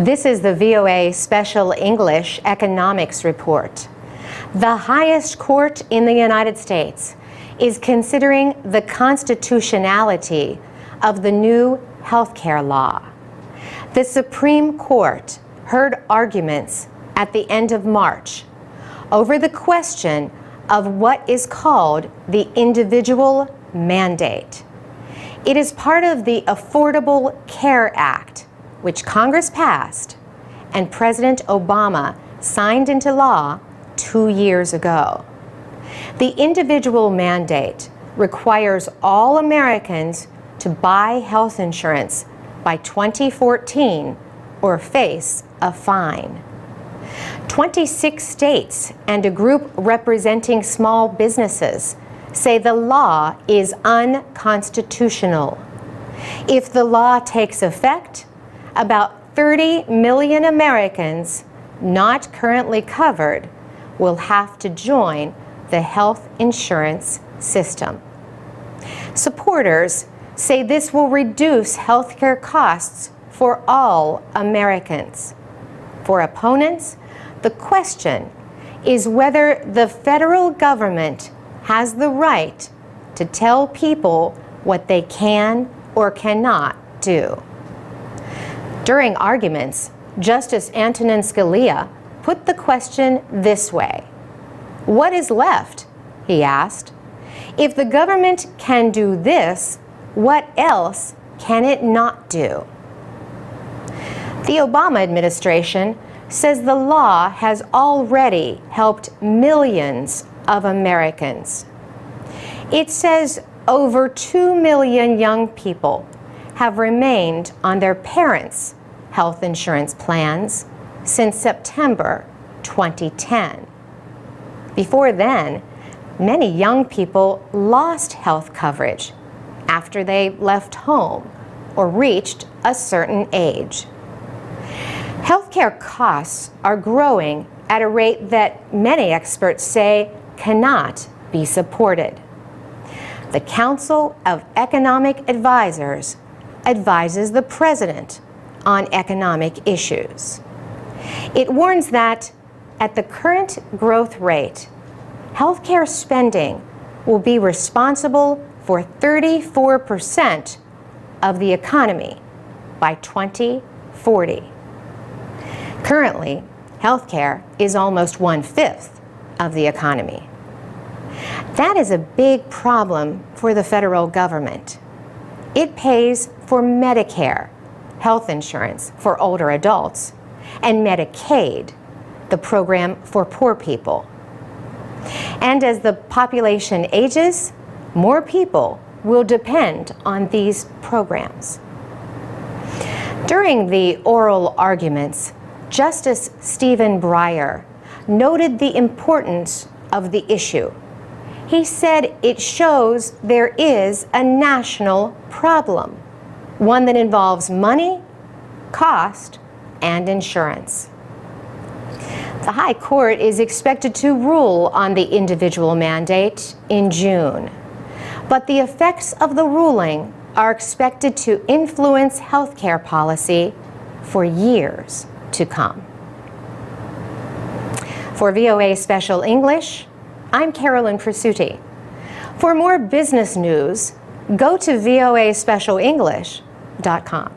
This is the VOA Special English Economics Report. The highest court in the United States is considering the constitutionality of the new healthcare law. The Supreme Court heard arguments at the end of March over the question of what is called the individual mandate. It is part of the Affordable Care Act, which Congress passed and President Obama signed into law 2 years ago. The individual mandate requires all Americans to buy health insurance by 2014 or face a fine. 26 states and a group representing small businesses say the law is unconstitutional. If the law takes effect, about 30 million Americans not currently covered will have to join the health insurance system. Supporters say this will reduce healthcare costs for all Americans. For opponents, the question is whether the federal government has the right to tell people what they can or cannot do. During arguments, Justice Antonin Scalia put the question this way: "What is left?" he asked. "If the government can do this, what else can it not do?" The Obama administration says the law has already helped millions of Americans. It says over 2 million young people have remained on their parents' health insurance plans since September 2010. Before then, many young people lost health coverage after they left home or reached a certain age. Healthcare costs are growing at a rate that many experts say cannot be supported. The Council of Economic Advisors advises the president on economic issues. It warns that at the current growth rate, healthcare spending will be responsible for 34% of the economy by 2040. Currently, healthcare is almost 1/5 of the economy. That is a big problem for the federal government. It pays for Medicare, health insurance for older adults, and Medicaid, the program for poor people. And as the population ages, more people will depend on these programs. During the oral arguments, Justice Stephen Breyer noted the importance of the issue. He said it shows there is a national problem, one that involves money, cost, and insurance. The High Court is expected to rule on the individual mandate in June, but the effects of the ruling are expected to influence healthcare policy for years to come. For VOA Special English, I'm Carolyn Presutti. For more business news, go to voaspecialenglish.com.